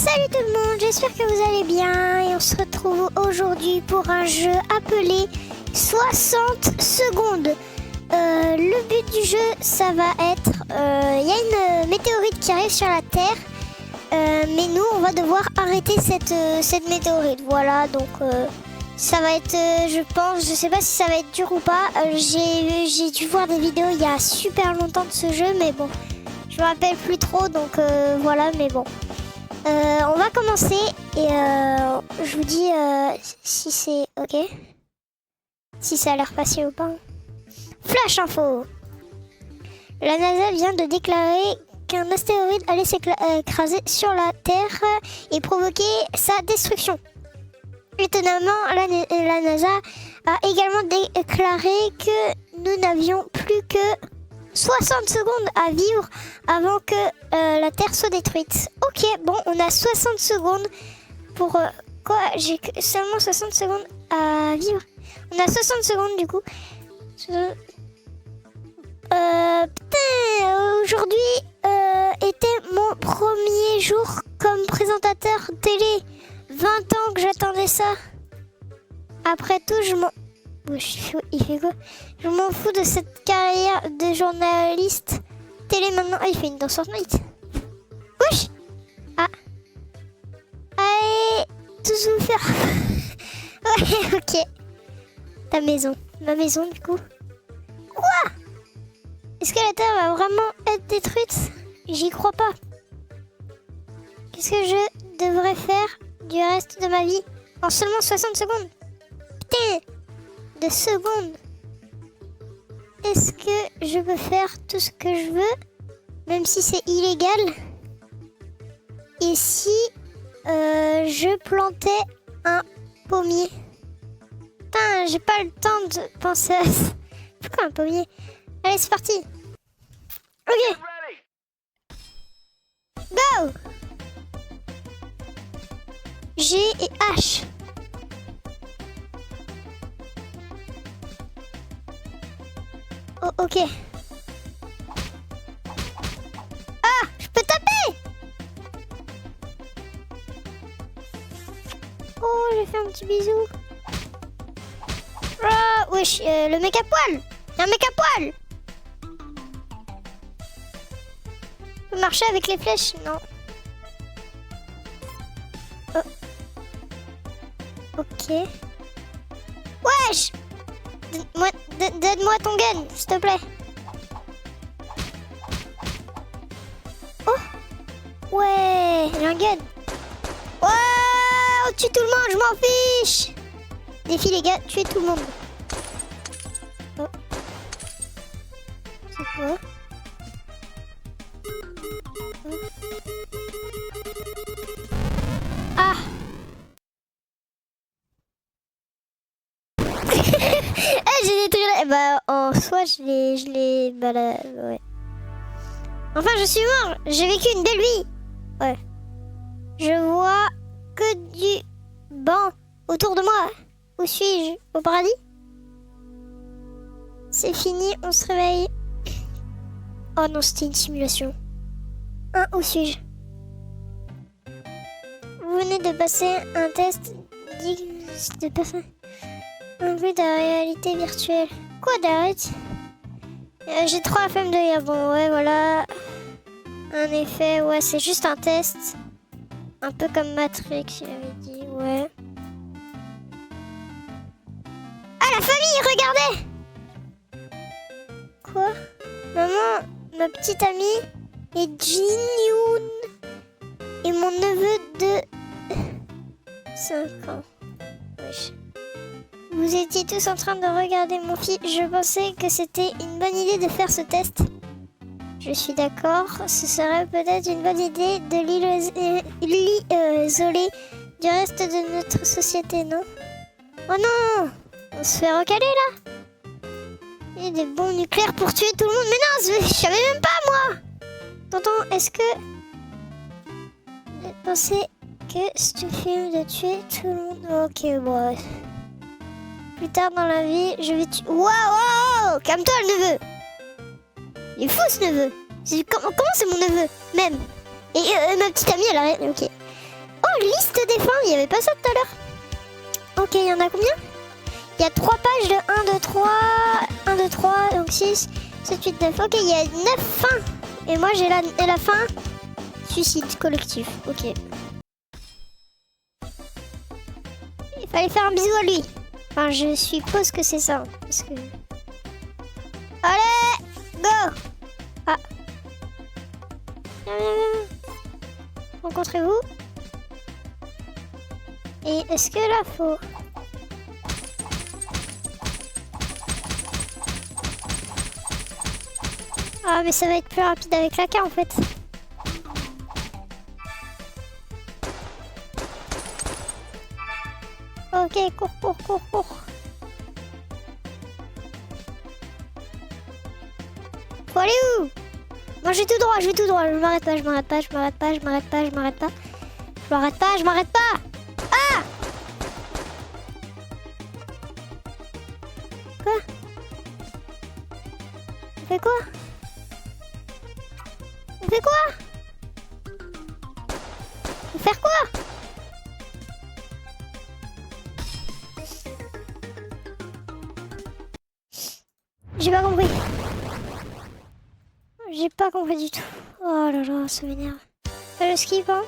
Salut tout le monde, j'espère que vous allez bien et on se retrouve aujourd'hui pour un jeu appelé 60 secondes. Le but du jeu, ça va être, il y a une météorite qui arrive sur la Terre, mais nous on va devoir arrêter cette météorite. Voilà, donc ça va être, je pense, je sais pas si ça va être dur ou pas. J'ai dû voir des vidéos il y a super longtemps de ce jeu, mais bon, je me rappelle plus trop, donc voilà, mais bon. On va commencer et je vous dis si c'est ok, si ça a l'air facile ou pas. Flash info. La NASA vient de déclarer qu'un astéroïde allait s'écraser sur la Terre et provoquer sa destruction. Étonnamment, la NASA a également déclaré que nous n'avions plus que 60 secondes à vivre avant que la Terre soit détruite. Ok, bon, on a 60 secondes pour... quoi? J'ai seulement 60 secondes à vivre. On a 60 secondes du coup. Putain, aujourd'hui était mon premier jour comme présentateur télé. 20 ans que j'attendais ça. Après tout, il fait quoi? Je m'en fous de cette carrière de journaliste télé maintenant. Ah, il fait une danse Fortnite. Wesh. Ah. Allez, tous vous faire. Ouais, ok. Ta maison. Ma maison, du coup. Quoi? Est-ce que la Terre va vraiment être détruite? J'y crois pas. Qu'est-ce que je devrais faire du reste de ma vie en seulement 60 secondes? Putain, de secondes. Est-ce que je peux faire tout ce que je veux, même si c'est illégal? Et si je plantais un pommier? Putain, j'ai pas le temps de penser à ça. Pourquoi un pommier? Allez, c'est parti. Ok. Go. G et H. Oh, ok. Ah, je peux taper. Oh, j'ai fait un petit bisou. Ah, wesh, le mec à poil. Un mec à poil. Je peux marcher avec les flèches? Non. Oh. Ok. Wesh. Donne-moi ton gun, s'il te plaît. Oh. Ouais, j'ai un gun. Ouais, on tue tout le monde, je m'en fiche. Défi les gars, tuez tout le monde. Oh. C'est quoi? Ah. J'ai détruit la... Bah, en soi, je l'ai... Bah, là, ouais. Enfin, je suis mort. J'ai vécu une belle vie. Ouais. Je vois que du banc autour de moi. Où suis-je? Au paradis? C'est fini, on se réveille. Oh non, c'était une simulation. Où suis-je? Vous venez de passer un test de personne. Un peu de réalité virtuelle. Quoi d'arrête? J'ai trop la flemme de lire. Bon, ouais, voilà. En effet, ouais, c'est juste un test. Un peu comme Matrix, il avait dit, ouais. Ah, la famille, regardez! Quoi? Maman, ma petite amie est Jin-Yoon. Et mon neveu de 5 ans. Wesh. Vous étiez tous en train de regarder mon fils. Je pensais que c'était une bonne idée de faire ce test. Je suis d'accord. Ce serait peut-être une bonne idée de l'isoler du reste de notre société, non? Oh non! On se fait recaler là? Il y a des bombes nucléaires pour tuer tout le monde. Mais non, je savais même pas moi! Tonton, est-ce que... Vous pensez que c'est film de tuer tout le monde? Ok, bon... Plus tard dans la vie, je vais tuer... Waouh! Calme-toi, le neveu! Il est fou, ce neveu! Comment c'est mon neveu, même? Et ma petite amie, elle a rien... Ok. liste des fins, il n'y avait pas ça tout à l'heure. Ok, il y en a combien? Il y a 3 pages de 1, 2, 3, 1, 2, 3, donc 6, 7, 8, 9. Ok, il y a 9 fins. Et moi j'ai la fin suicide collectif. Ok. Il fallait faire un bisou à lui. Enfin, je suppose que c'est ça. Parce que... Allez, go. Ah. Rencontrez-vous. Et est-ce que là faut... Ah mais ça va être plus rapide avec la K en fait. Ok, cours. Faut aller où? Moi je vais tout droit. Je m'arrête pas. Ah! Quoi? On fait quoi? Faut faire quoi? J'ai pas compris. J'ai pas compris du tout. Oh là là, ça m'énerve. Le skip, hein?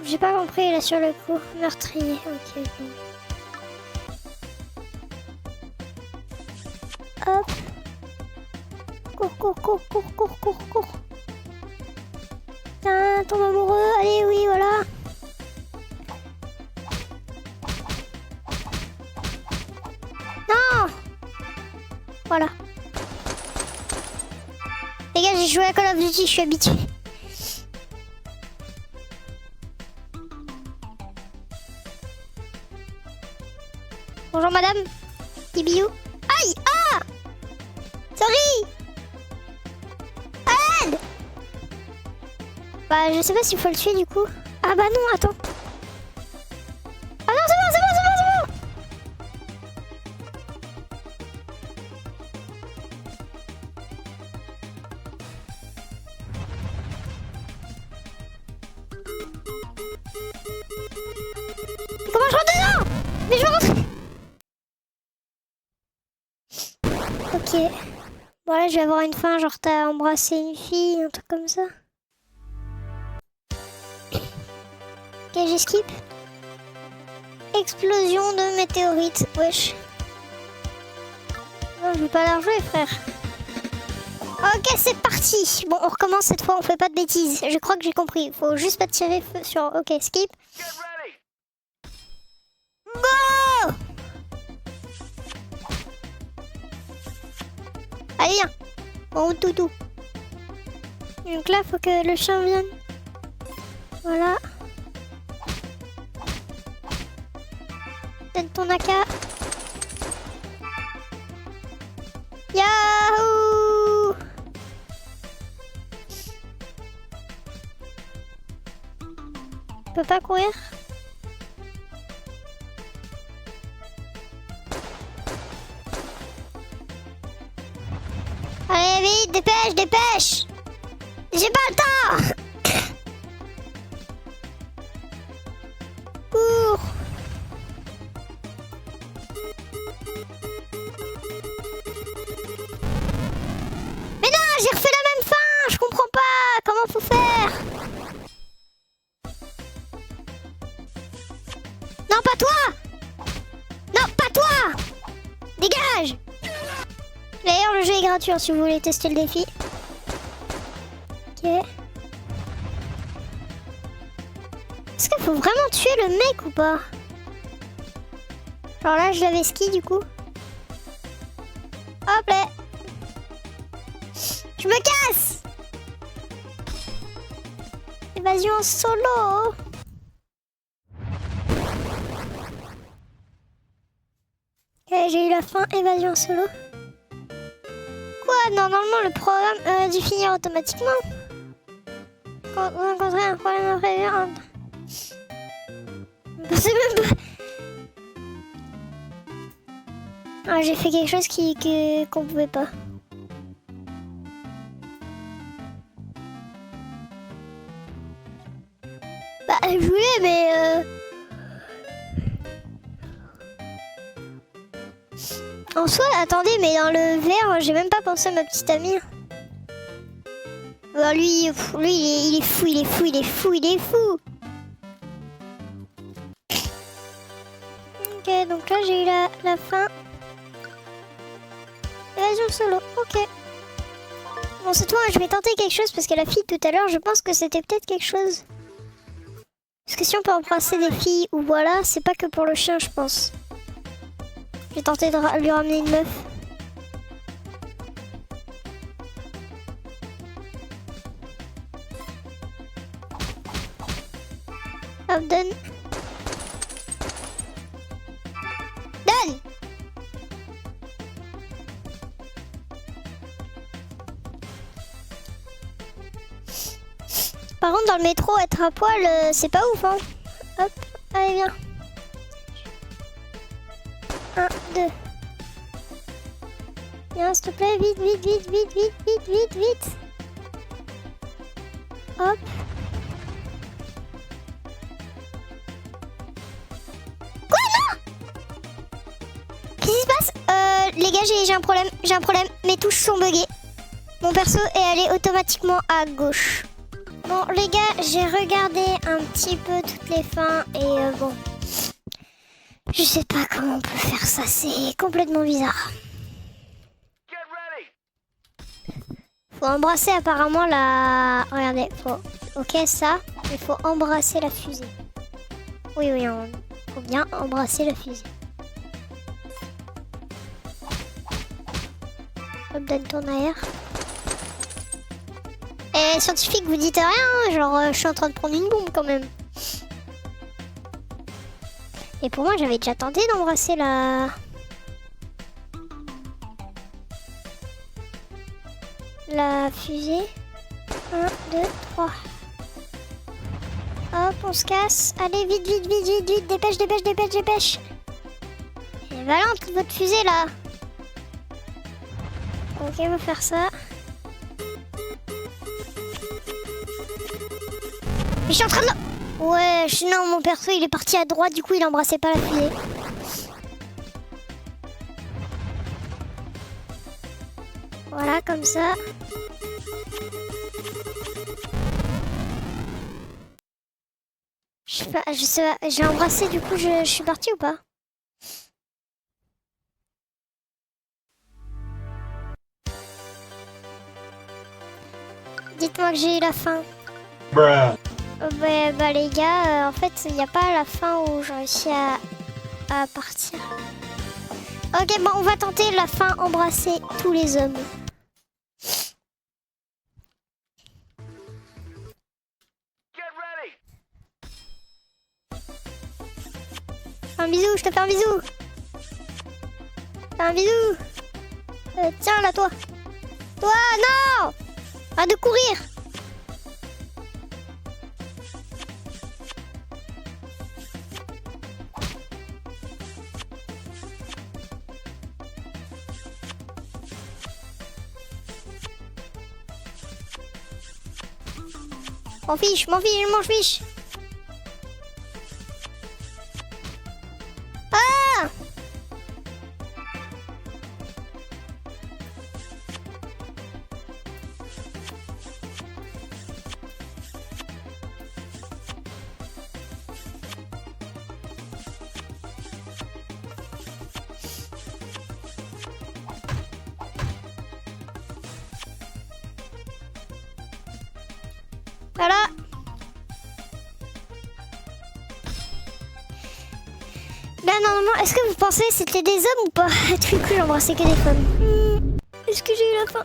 J'ai pas compris là sur le coup. Meurtrier, ok, bon. Hop. Cours. Tiens, tombe amoureux. Allez, oui, voilà. Non! Voilà. Les gars, j'ai joué à Call of Duty, je suis habituée. Bonjour madame. Petit bisou. Aïe! Ah! Sorry! À l'aide! Bah, je sais pas s'il faut le tuer du coup. Ah bah non, attends. Ah non, c'est bon. Comment je rentre dedans? Mais je veux rentrer. Ok. Bon là je vais avoir une fin, genre t'as embrassé une fille, un truc comme ça. Ok, j'ai skip. Explosion de météorite, wesh. Non, je vais pas la rejouer frère. Ok, c'est parti. Bon, on recommence cette fois, on fait pas de bêtises. Je crois que j'ai compris. Faut juste pas tirer feu sur... Ok, skip. Go! Allez, viens. Bon, toutou. Donc là, faut que le chien vienne. Voilà. Donne ton AK. Yahoo! Je peux pas courir. Allez, vite, dépêche! J'ai pas le temps! Cours! Mais non, j'ai refait la même fin! Je comprends pas! Comment faut faire? Non, pas toi! Non, pas toi! Dégage! D'ailleurs, le jeu est gratuit hein, si vous voulez tester le défi. Ok. Est-ce qu'il faut vraiment tuer le mec ou pas? Genre là, je l'avais ski du coup. Hop là. Je me casse. Évasion en solo. Ok, j'ai eu la fin, évasion en solo. Quoi? Normalement, le programme aurait dû finir automatiquement. Quand vous rencontrez un problème imprévu, c'est même pas... Ah, j'ai fait quelque chose qu'on pouvait pas. Bah, je voulais, mais... En soi, attendez, mais dans le verre, j'ai même pas pensé à ma petite amie. Bah, lui, il est fou, il est fou, il est fou, il est fou. Ok, donc là, j'ai eu la fin. Évasion solo, ok. Bon, cette fois, je vais tenter quelque chose parce que la fille tout à l'heure, je pense que c'était peut-être quelque chose. Parce que si on peut embrasser des filles ou voilà, c'est pas que pour le chien, je pense. J'ai tenté de lui ramener une meuf. Hop, donne. Donne. Par contre, dans le métro, être à poil, c'est pas ouf, hein. Hop, allez, viens. 1, 2. Viens, s'il te plaît, vite, vite, vite, vite, vite, vite, vite, vite. Hop. Quoi, non? Qu'est-ce qui se passe? Les gars, j'ai un problème, Mes touches sont buggées. Mon perso est allé automatiquement à gauche. Bon, les gars, j'ai regardé un petit peu toutes les fins et bon... Je sais pas comment on peut faire ça, c'est complètement bizarre. Faut embrasser apparemment la... Regardez, faut... Ok, ça, il faut embrasser la fusée. Oui, faut bien embrasser la fusée. Hop, donne ton air. Et scientifique, vous dites rien, hein, genre je suis en train de prendre une bombe quand même. Et pour moi, j'avais déjà tenté d'embrasser la fusée. 1, 2, 3. Hop, on se casse. Allez, vite, vite, vite, vite, vite. Dépêche, dépêche, dépêche, dépêche. Elle est valente, votre fusée, là. Ok, on va faire ça. Mais je suis en train de... Ouais, non, mon perso, il est parti à droite, du coup, il embrassait pas la fusée. Voilà, comme ça. Je sais pas, j'ai embrassé, du coup, je suis partie ou pas? Dites-moi que j'ai eu la fin. Bah les gars, en fait, il n'y a pas la fin où j'ai réussi à partir. Ok, bon, on va tenter la fin, embrasser tous les hommes. Un bisou, je te fais un bisou. Un bisou. Tiens, là, toi. Toi, non! Arrête de courir. M'en fiche, m'en fiche. Ah! Voilà. Là, normalement, est-ce que vous pensez que c'était des hommes ou pas? Tout le coup, j'ai embrassé que des femmes. Est-ce que j'ai eu la fin?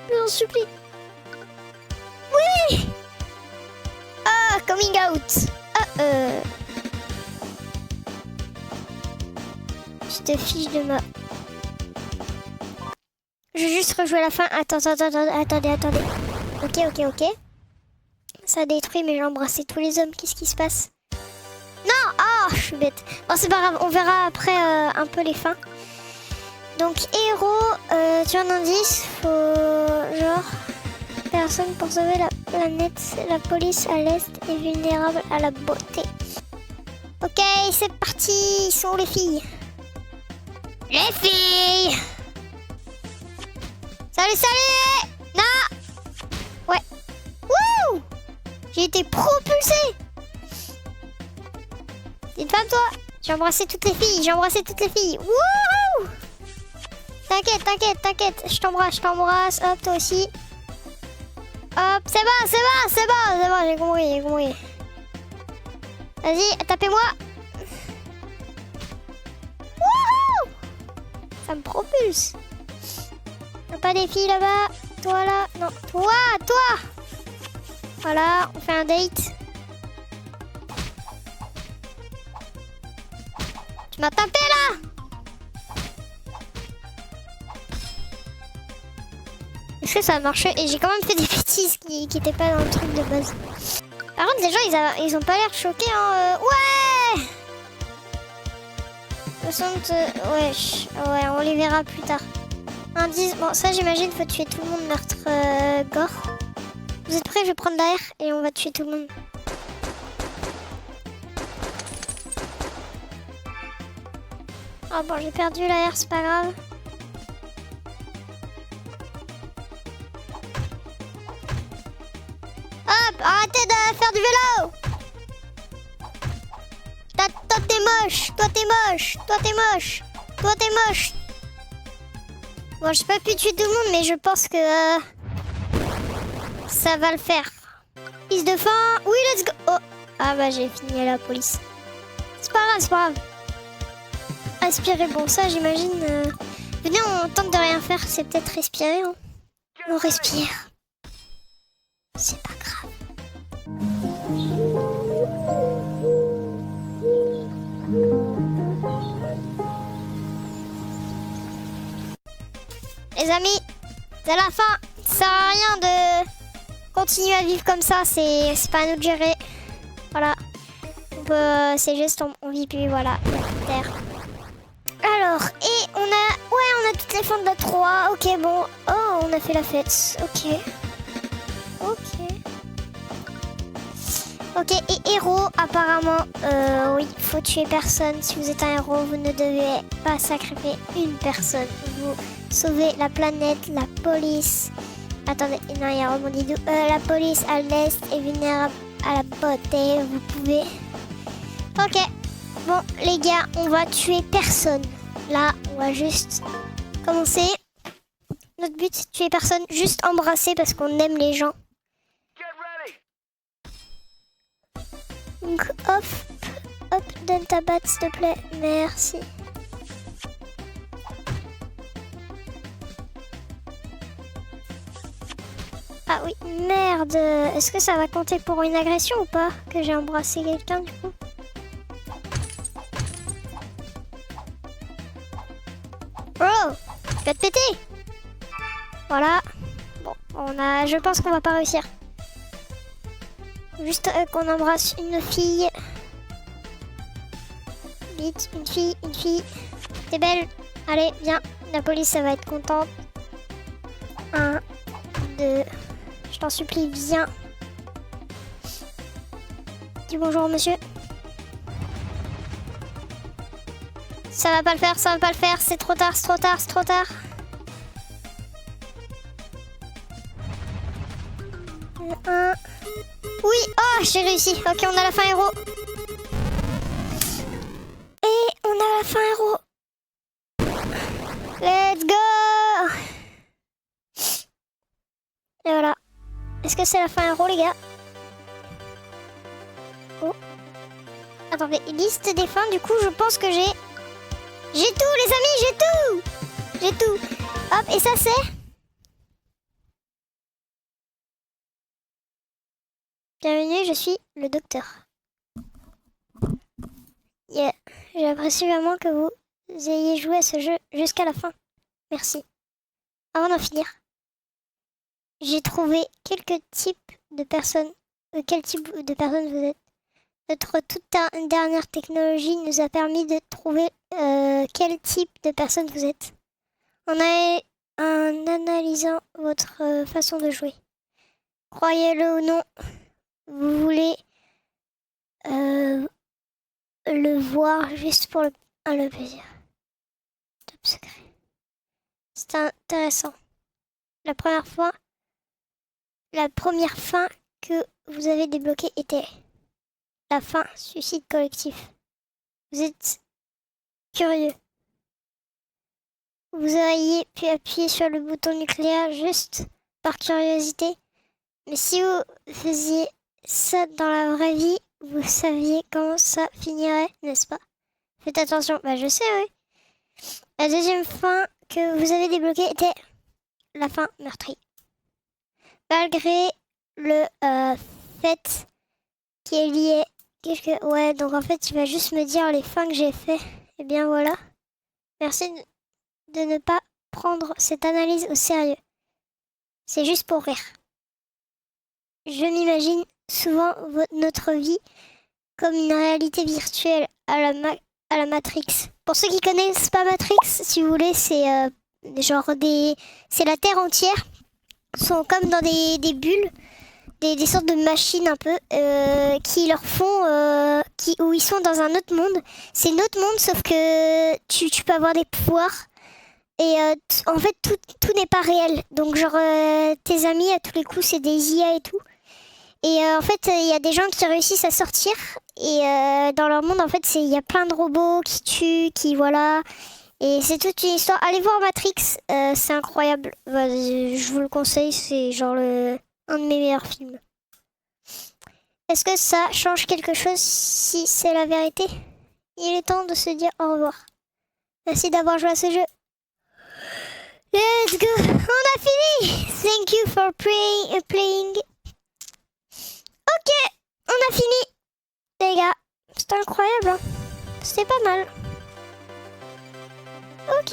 Je vous en supplie. Oui! Ah, coming out. Je te fiche de ma... Je vais juste rejouer la fin. Attendez. Ok. Ça a détruit, mais j'ai embrassé tous les hommes. Qu'est-ce qui se passe? Non! Oh, je suis bête. Bon, c'est pas grave. On verra après un peu les fins. Donc, héros, tu as un indice. Faut, genre, personne pour sauver la... planète, la police à l'est est vulnérable à la beauté. Ok, c'est parti. Ils sont où les filles? Les filles! Salut, salut! Non! Ouais. Wouh! J'ai été propulsée! C'est une femme, toi? J'ai embrassé toutes les filles, j'ai embrassé toutes les filles. Wouhou! T'inquiète, t'inquiète, t'inquiète. Je t'embrasse. Hop, toi aussi. Hop, c'est bon, c'est bon, c'est bon, c'est bon, j'ai compris, j'ai compris. Vas-y, tapez-moi. Wouhou! Ça me propulse. Y'a pas des filles là-bas? Toi là? Non, toi! Voilà, on fait un date. Tu m'as tapé là! Est-ce que ça a marché? Et j'ai quand même fait des bêtises qui étaient pas dans le truc de base. Par contre, les gens, ils ont pas l'air choqués, hein. Ouais! 60... ouais, on les verra plus tard. Indice... Bon, ça, j'imagine, faut tuer tout le monde, meurtre gore. Vous êtes prêts? Je vais prendre l'air et on va tuer tout le monde. Oh bon, j'ai perdu l'air, c'est pas grave. Hop, arrêtez de faire du vélo! Toi t'es moche, toi t'es moche, toi t'es moche, toi t'es moche. Bon, j'ai pas pu tuer tout le monde, mais je pense que ça va le faire. Piste de fin, oui, let's go. Oh, ah bah j'ai fini à la police. C'est pas grave, c'est pas grave. Respirer, bon ça j'imagine. Venez, on tente de rien faire, c'est peut-être respirer. Hein. On respire. C'est pas grave. Les amis, c'est la fin. Ça sert à rien de continuer à vivre comme ça, c'est pas à nous de gérer. Voilà. C'est juste, on vit plus, voilà. Terre. Alors, et on a toutes les fins de la 3. Ok, bon. Oh, on a fait la fête. Ok. Ok, et héros, apparemment, oui, faut tuer personne. Si vous êtes un héros, vous ne devez pas sacrifier une personne. Vous sauvez la planète, la police. Attendez, non, il y a rebondi d'où la police à l'est est vulnérable à la beauté. Vous pouvez... Ok, bon, les gars, on va tuer personne. Là, on va juste commencer. Notre but, c'est de tuer personne, juste embrasser parce qu'on aime les gens. Donc, hop, donne ta batte, s'il te plaît. Merci. Ah oui, merde. Est-ce que ça va compter pour une agression ou pas? Que j'ai embrassé quelqu'un, du coup? Bro, tu vas te péter. Voilà. Bon, je pense qu'on va pas réussir. Juste qu'on embrasse une fille. Vite, une fille. T'es belle. Allez, viens. La police, ça va être contente. 1, 2. Je t'en supplie, viens. Dis bonjour, monsieur. Ça va pas le faire. C'est trop tard. Oui, oh, j'ai réussi. Ok, on a la fin héros. Et on a la fin héros. Let's go. Et voilà. Est-ce que c'est la fin héros, les gars? Oh. Attendez, liste des fins. Du coup, je pense que j'ai tout, les amis, j'ai tout. Hop, et ça c'est... Bienvenue, je suis le docteur. Yeah. J'apprécie vraiment que vous ayez joué à ce jeu jusqu'à la fin. Merci. Avant d'en finir, j'ai trouvé quelques types de personnes. Quel type de personnes vous êtes? Notre toute dernière technologie nous a permis de trouver quel type de personne vous êtes. En analysant votre façon de jouer. croyez-le ou non, vous voulez le voir juste pour le plaisir. Top secret. C'est intéressant. La première fin que vous avez débloquée était la fin suicide collectif. Vous êtes curieux. Vous auriez pu appuyer sur le bouton nucléaire juste par curiosité. Mais si vous faisiez ça dans la vraie vie, vous saviez comment ça finirait, n'est-ce pas? Faites attention. Bah je sais, oui. La deuxième fin que vous avez débloquée était la fin meurtrie. Malgré le fait qui est lié... Ouais, donc en fait, tu vas juste me dire les fins que j'ai fait. Et bien voilà. Merci de ne pas prendre cette analyse au sérieux. C'est juste pour rire. Je m'imagine souvent notre vie comme une réalité virtuelle à la Matrix. Pour ceux qui connaissent pas Matrix, si vous voulez, c'est c'est la Terre entière. Ils sont comme dans des bulles, des sortes de machines un peu, qui leur font... où ils sont dans un autre monde. C'est notre monde, sauf que tu peux avoir des pouvoirs. Et en fait, tout n'est pas réel. Donc genre, tes amis, à tous les coups, c'est des IA et tout. Et en fait, il y a des gens qui réussissent à sortir. Et dans leur monde, en fait, il y a plein de robots qui tuent, qui voilà. Et c'est toute une histoire. Allez voir Matrix, c'est incroyable. Je vous le conseille, c'est genre un de mes meilleurs films. Est-ce que ça change quelque chose si c'est la vérité? Il est temps de se dire au revoir. Merci d'avoir joué à ce jeu. Let's go! On a fini! Thank you for playing. Ok, on a fini, les gars. C'était incroyable, hein. C'était pas mal. Ok.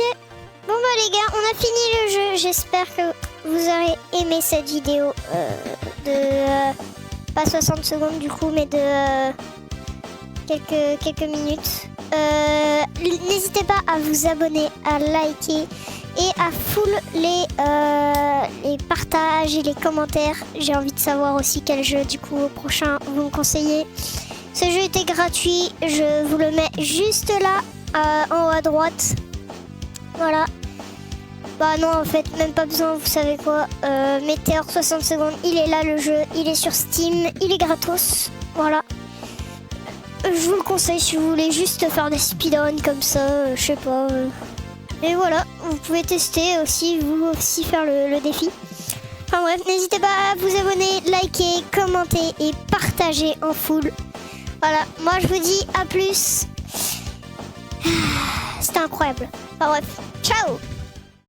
Bon bah les gars, on a fini le jeu. J'espère que vous aurez aimé cette vidéo de... pas 60 secondes du coup, mais de quelques minutes. N'hésitez pas à vous abonner, à liker et à full les partages et les commentaires. J'ai envie de savoir aussi quel jeu du coup au prochain vous me conseillez. Ce jeu était gratuit, je vous le mets juste là en haut à droite. Voilà. Bah non, en fait, même pas besoin, vous savez quoi. Meteor 60 secondes, il est là le jeu, il est sur Steam, il est gratos. Voilà. Je vous le conseille si vous voulez juste faire des speedruns comme ça, je sais pas. Et voilà, vous pouvez tester aussi, vous aussi faire le défi. Enfin bref, n'hésitez pas à vous abonner, liker, commenter et partager en full. Voilà, moi je vous dis à plus. C'était incroyable. Enfin bref, ciao!